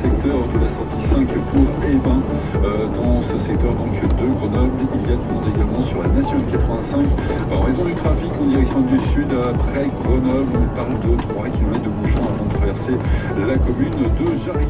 secteur de la sortie 5 pour Évin. Dans ce secteur donc de Grenoble, il y a du monde également sur la nationale 85. En raison du trafic en direction du sud, après Grenoble, on parle de 3 km de bouchons avant de traverser la commune de Jarry.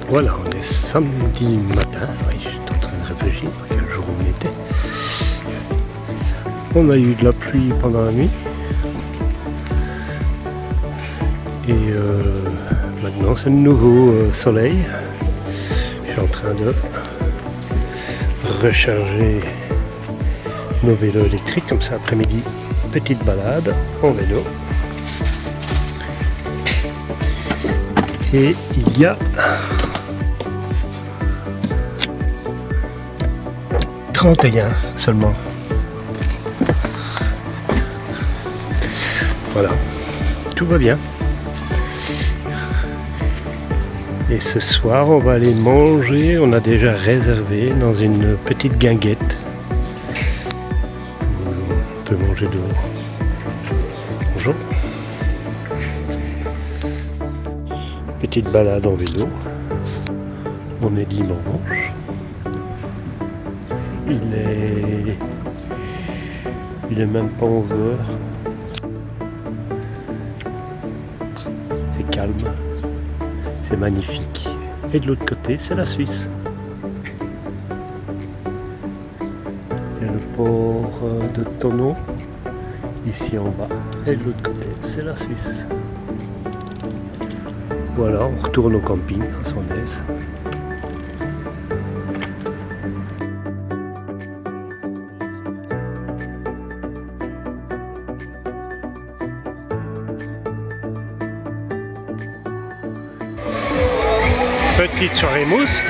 Voilà, on est samedi matin. Oui, je suis en train de réfléchir quel jour on était. On a eu de la pluie pendant la nuit. Et maintenant c'est de nouveau soleil. Je suis en train de recharger nos vélos électriques. Comme ça, après-midi, petite balade en vélo. Et il y a 31 seulement. Voilà, tout va bien. Et ce soir, on va aller manger. On a déjà réservé dans une petite guinguette. On peut manger dehors. Bonjour. Petite balade en vélo. On est dimanche. Il est même pas 11 heures. C'est calme. C'est magnifique. Et de l'autre côté, c'est la Suisse. Il y a le port de Tonneau, ici en bas. Et de l'autre côté, c'est la Suisse. Voilà, on retourne au camping à son aise. Petite soirée mousse.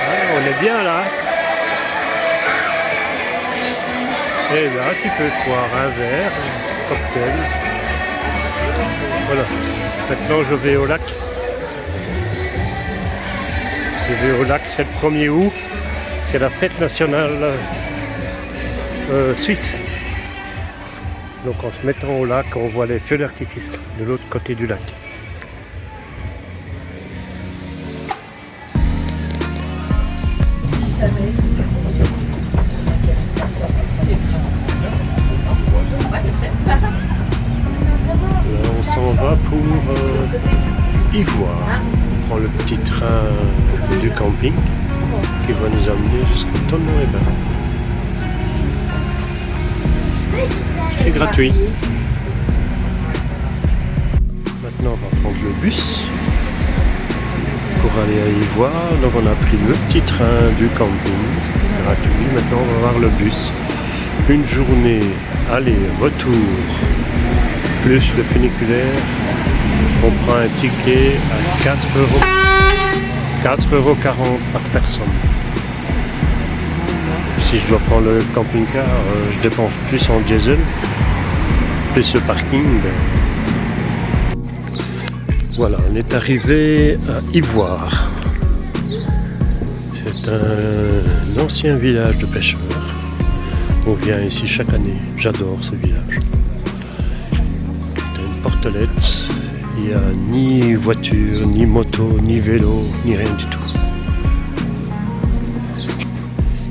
Ah, on est bien là. Et là, tu peux boire un verre, un cocktail. Voilà. Maintenant, je vais au lac. Je vais au lac, c'est le 1er août. C'est la fête nationale suisse. Donc, en se mettant au lac, on voit les feux d'artifice de l'autre côté du lac. On s'en va pour Ivoire. On prend le petit train du camping qui va nous amener jusqu'au Tonneau-et-Bain. C'est gratuit. Maintenant on va prendre le bus pour aller à Ivoire. Donc on a pris le petit train du camping gratuit. Maintenant on va voir le bus. Une journée aller-retour plus le funiculaire on prend un ticket à 4,40 € par personne. Si je dois prendre le camping-car, je dépense plus en diesel, plus le parking. Voilà, on est arrivé à Ivoire. C'est un ancien village de pêcheurs. On vient ici chaque année. J'adore ce village. C'est une portelette. Il n'y a ni voiture, ni moto, ni vélo, ni rien du tout.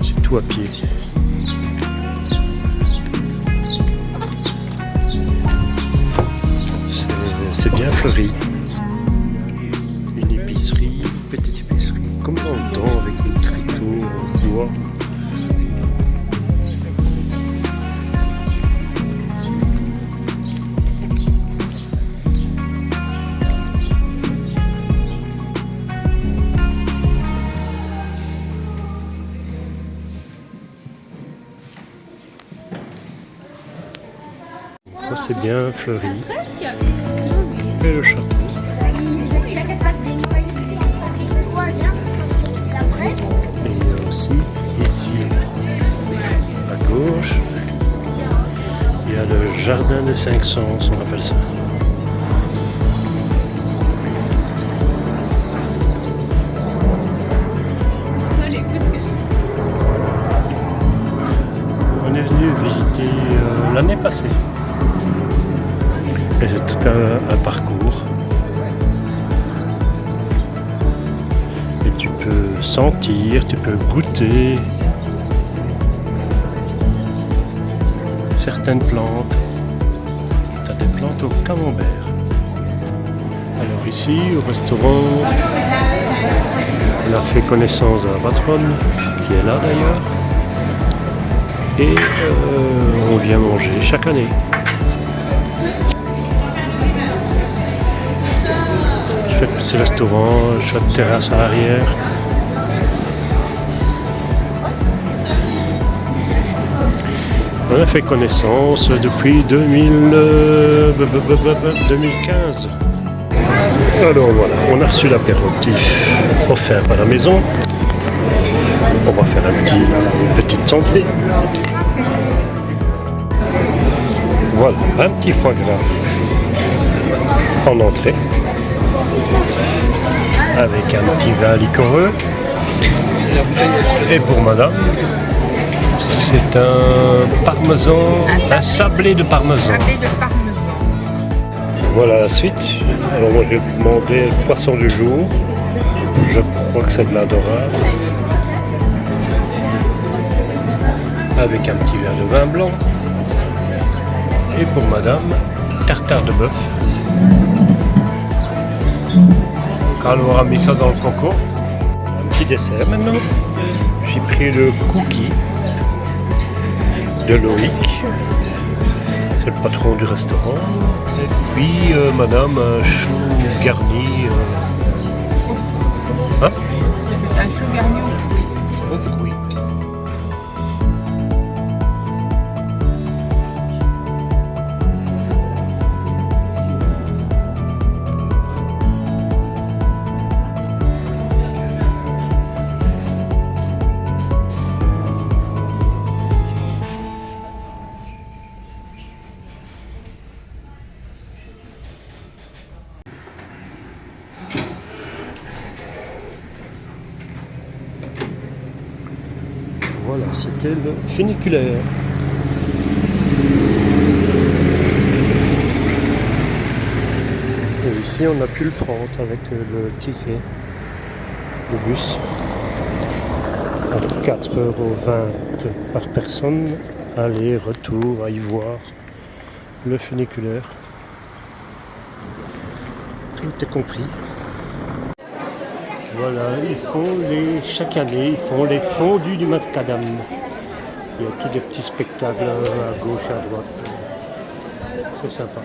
C'est tout à pied. C'est bien fleuri. Une épicerie, une petite épicerie, comme dans le temps avec les tréteaux en bois. Ça c'est bien fleuri. Et le château. Et il y a aussi ici, à gauche, il y a le jardin des 500, on appelle ça. On est venu visiter l'année passée. Et c'est tout un parcours. Et tu peux sentir, tu peux goûter certaines plantes. Tu as des plantes au camembert. Alors ici, au restaurant, on a fait connaissance de la patronne, qui est là d'ailleurs. Et on vient manger chaque année. Petit restaurant, chouette terrasse à l'arrière. On a fait connaissance depuis 2015. Alors voilà, on a reçu l'apéritif offert à la maison. On va faire une petite santé. Voilà, un petit foie gras en entrée. Avec un petit vin liquoreux. Et pour madame, c'est un parmesan, un sablé de parmesan. Voilà la suite. Alors moi j'ai demandé le poisson du jour. Je crois que c'est de la dorade. Avec un petit verre de vin blanc. Et pour madame, tartare de bœuf. Carl aura mis ça dans le coco. Un petit dessert maintenant. J'ai pris le cookie de Loïc. C'est le patron du restaurant. Et puis madame, un chou garni. Hein? Un chou garni au fruit. Oui. Voilà, c'était le funiculaire. Et ici, on a pu le prendre avec le ticket de bus à 4,20 € par personne, aller-retour à Ivoire, le funiculaire. Tout est compris. Voilà, chaque année, ils font les fondus du macadam. Il y a tous des petits spectacles à gauche, à droite. C'est sympa.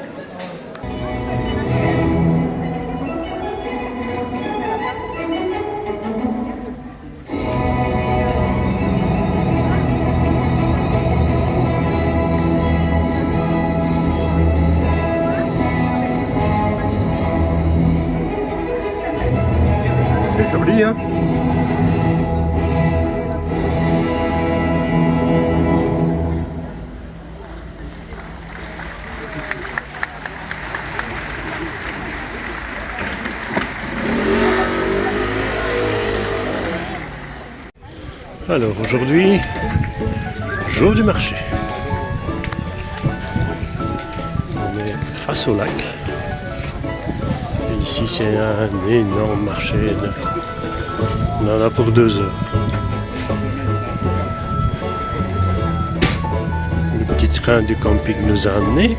C'est joli, hein? Alors aujourd'hui, jour du marché. On est face au lac. Et ici c'est un énorme marché. On en a pour 2 heures. Le petit train du camping nous a amenés.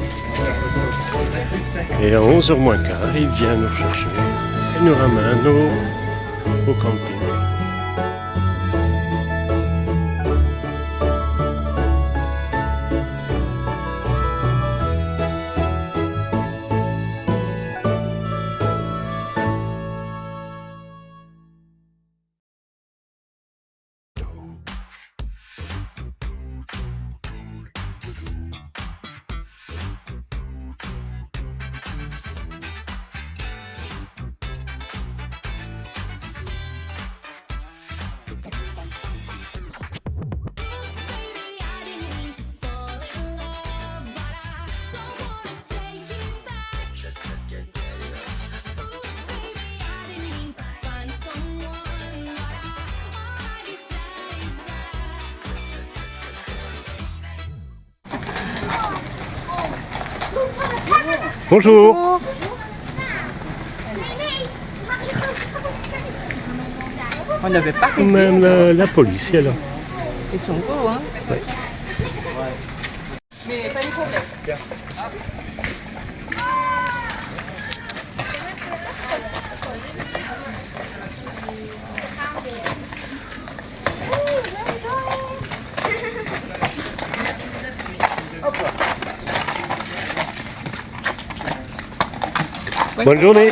Et à 11h moins quart, il vient nous chercher et nous ramène au camping. Bonjour. On n'avait pas réglé. Même la police est là. Ils sont beaux, hein? Ouais. Mais pas de problème. Bonne journée.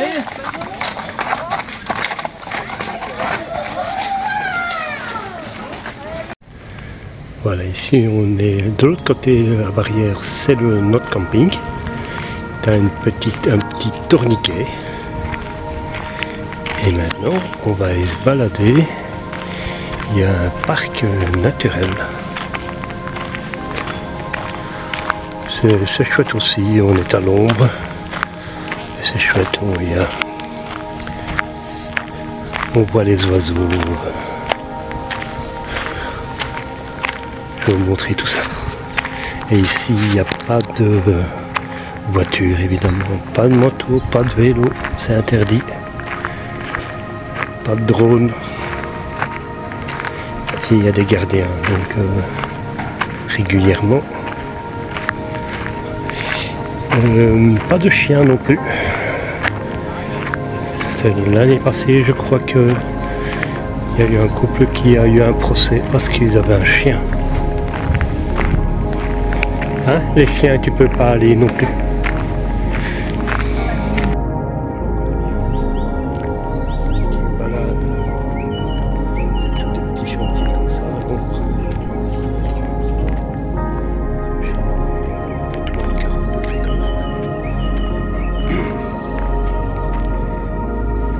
Voilà, ici on est de l'autre côté de la barrière, c'est notre camping. Tu as un petit tourniquet. Et maintenant, on va aller se balader. Il y a un parc naturel. C'est chouette aussi, on est à l'ombre. C'est chouette, on voit les oiseaux. Je vais vous montrer tout ça. Et ici, il n'y a pas de voiture, évidemment. Pas de moto, pas de vélo, c'est interdit. Pas de drone. Et il y a des gardiens, donc régulièrement. Pas de chien non plus. L'année passée, je crois que il y a eu un couple qui a eu un procès parce qu'ils avaient un chien. Hein, les chiens, tu peux pas aller non plus. Balade. C'est tous des petits chantiers comme ça à l'ombre.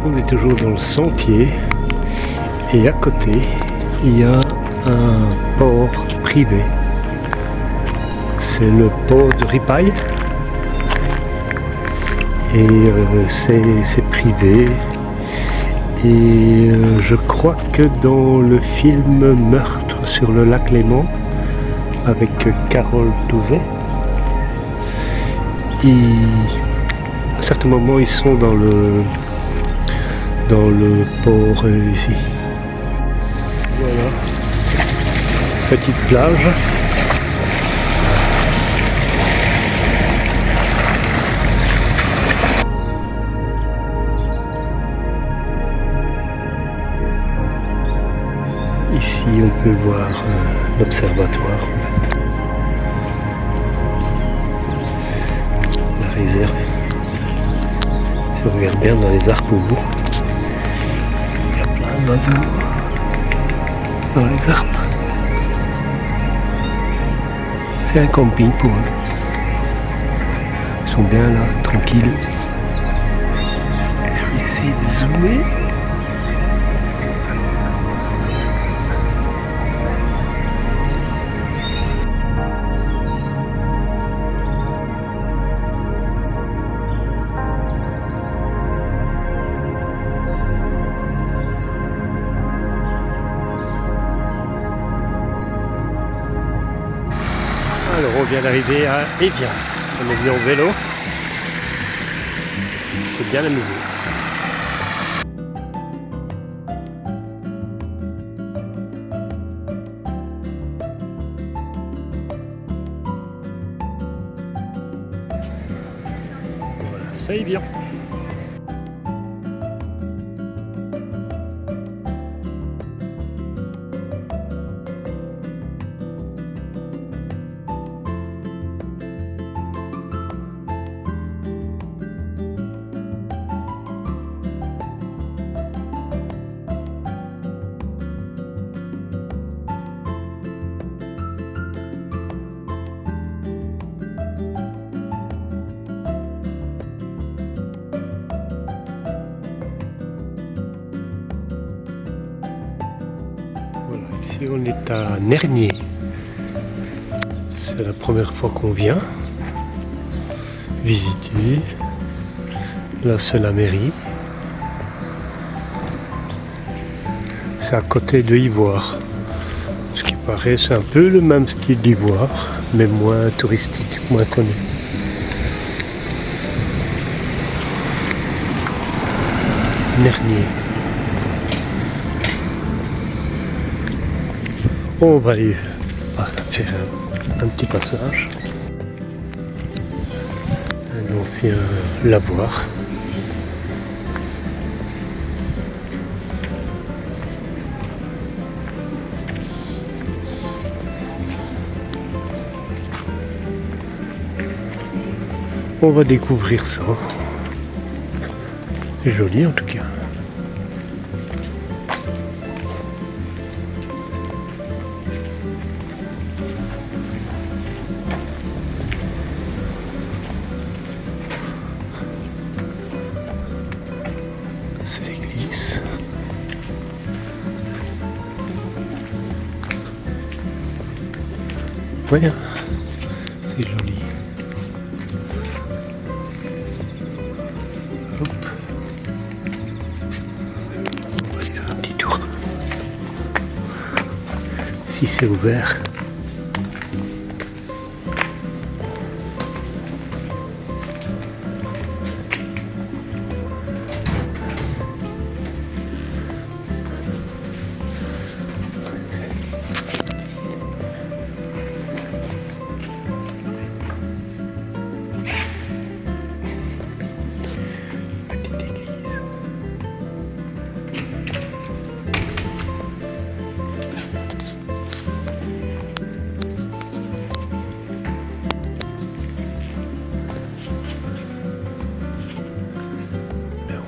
On est toujours dans le sentier et à côté il y a un port privé. C'est le port de Ripaille et c'est privé et je crois que dans le film Meurtre sur le lac Léman avec Carole Touzet, à certains moments ils sont dans le port ici. Voilà, petite plage. Ici on peut voir l'observatoire en fait. La réserve. Si on regarde bien dans les arbres au bout, il y a plein d'oiseaux dans les arbres. C'est un camping pour eux. Ils sont bien là, tranquilles. Je vais essayer de zoomer. vient d'arriver à Évian. On est venu en vélo. C'est bien amusé. Voilà, ça y est bien. Voilà, ici on est à Nernier. C'est la première fois qu'on vient visiter. Là c'est la mairie. C'est à côté de Ivoire. Ce qui paraît c'est un peu le même style d'Ivoire, mais moins touristique, moins connu. Nernier. On va aller faire un petit passage. Un ancien lavoir. On va découvrir ça. C'est joli en tout cas. C'est l'église. Ouais, c'est joli. Hop. On va aller faire un petit tour. Si c'est ouvert.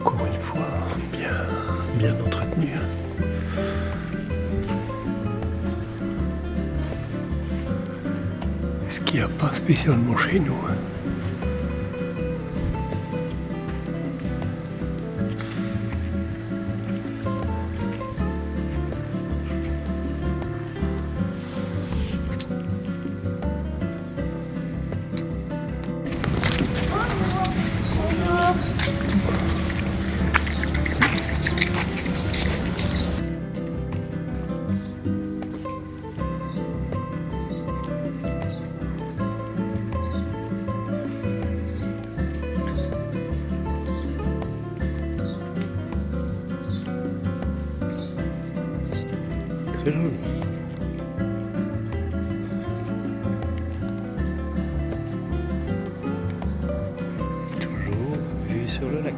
Encore une fois, bien entretenu. Ce qu'il n'y a pas spécialement chez nous. Très joli. Toujours vue sur le lac.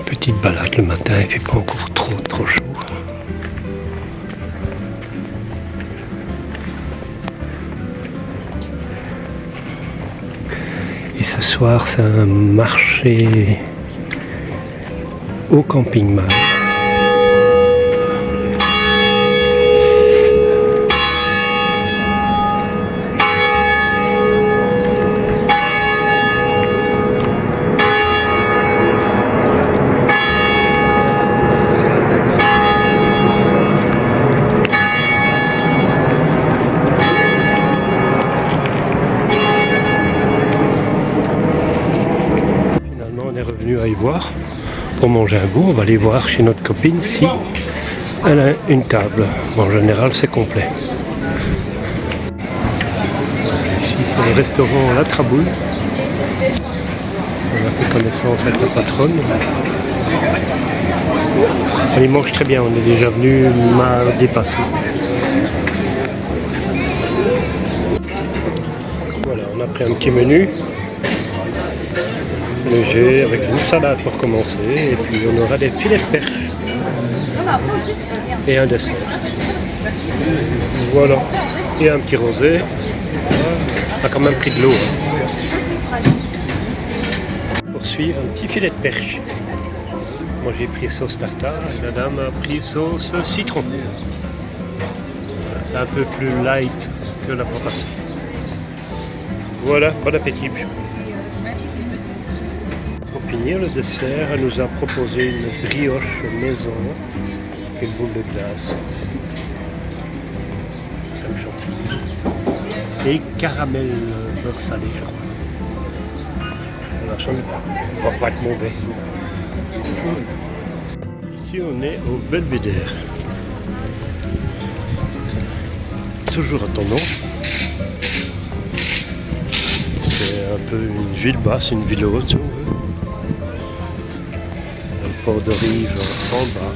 Petite balade le matin, il fait pas encore trop chaud. Et ce soir, c'est un marché au camping Mal. voir pour manger un bout. On va aller voir chez notre copine si elle a une table. Bon, en général, c'est complet. Ici, c'est le restaurant La Trabouille. On a fait connaissance avec la patronne. Elle y mange très bien. On est déjà venu mardi passé. Voilà, on a pris un petit menu léger avec une salade pour commencer et puis on aura des filets de perche et un dessert. Voilà, et un petit rosé. On a quand même pris de l'eau. Pour suivre, un petit filet de perche. Moi j'ai pris sauce tartare et la dame a pris sauce citron. C'est un peu plus light que la proposition. Voilà, bon appétit. Pour finir le dessert, elle nous a proposé une brioche maison, une boule de glace, crème chantilly et caramel beurre salé, je crois. Voilà, ça va pas être mauvais. Ici on est au Belvédère. Toujours attendant. C'est un peu une ville basse, une ville haute si on veut. Un port de rive en bas.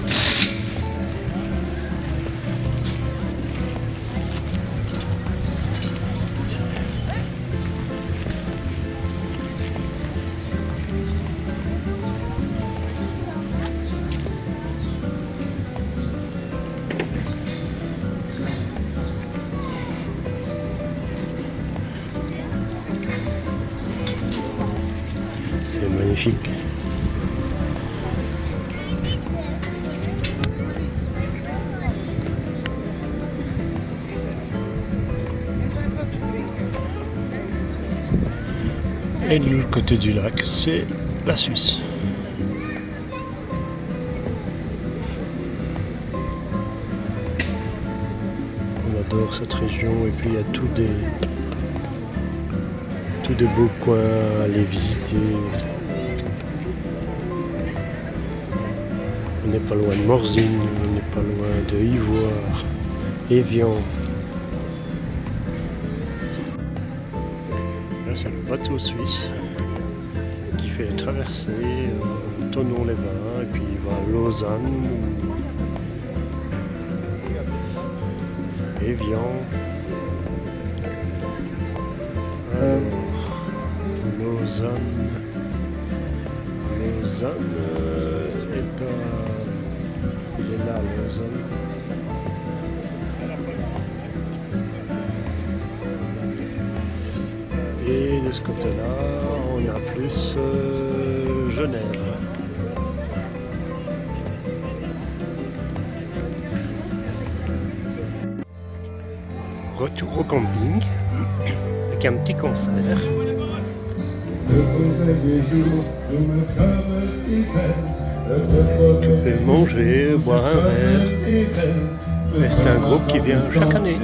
C'est magnifique. Et de l'autre côté du lac, c'est la Suisse. On adore cette région et puis il y a tous des beaux coins à aller visiter. On n'est pas loin de Morzine, on n'est pas loin de Ivoire, Évian. Là c'est le bateau suisse qui fait la traversée Thonon-les-Bains et puis il va à Lausanne, Évian. Lausanne est à... Il est là, Lausanne. Et de ce côté-là, on a plus Genève. Retour au camping avec un petit concert. Tu peux manger, boire un verre. Mais c'est un groupe qui vient chaque année.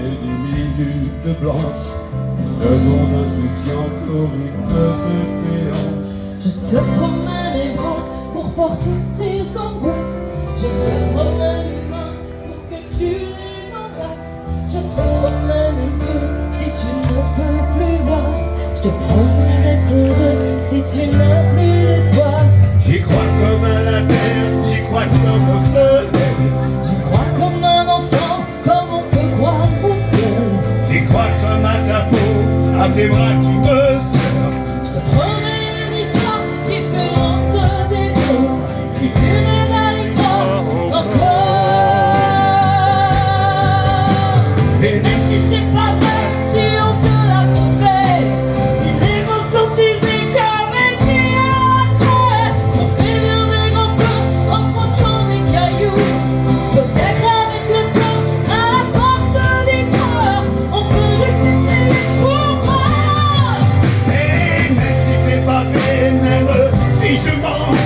Je te promets les bras pour porter tes angoisses. Je te promets les mains pour que tu les embrasses. Je te promets mes yeux si tu ne peux plus voir. Je te promets d'être heureux si tu n'as plus d'espoir. J'y crois comme à la terre, j'y crois comme au soleil. J'y crois comme un enfant, comme on peut croire au ciel. J'y crois comme à ta peau, à tes bras qui me serrent. Je te promets une histoire différente des autres. Si tu ne vas y croire encore. Et même si c'est pas vrai, si on te l'a trouvé, si les mots sont usés comme écrits à la craie, on fait bien des grands flots en frottant des cailloux. Peut-être avec le temps, à la force des corps, on peut juste essayer pour moi. Et même si c'est pas fait, même si je mens,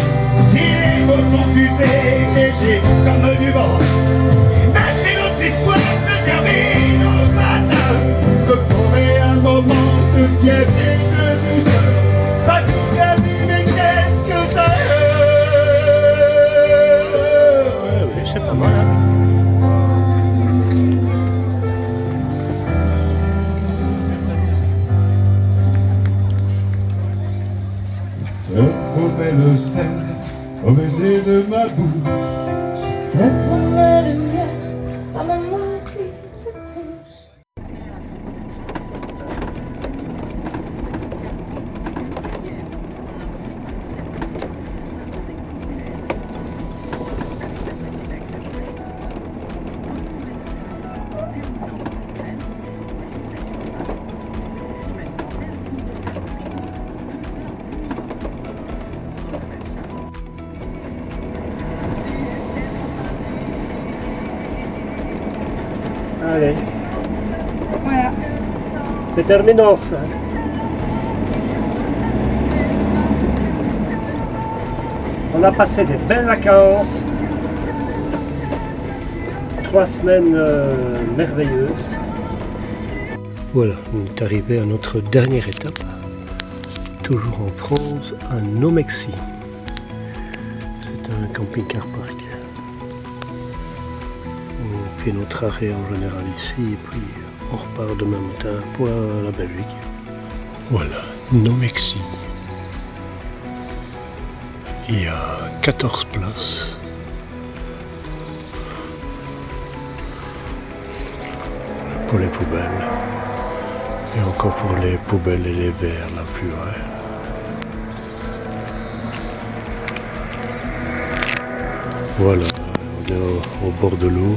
si les mots sont usés, légers comme du vent. Et même si notre histoire se termine au matin, je promets un moment de fièvre et de douceur. Pas toute la vie, mais quelques heures. Allez, Voilà. c'est terminé ça. On a passé des belles vacances. 3 semaines merveilleuses. Voilà, on est arrivé à notre dernière étape. Toujours en France, à Nomexy. C'est un camping-car park. On fait notre arrêt en général ici et puis on repart demain matin pour la Belgique. Voilà, Nomexy. Il y a 14 places. Pour les poubelles. Et encore pour les poubelles et les verres là plus loin. Voilà, on est au bord de l'eau.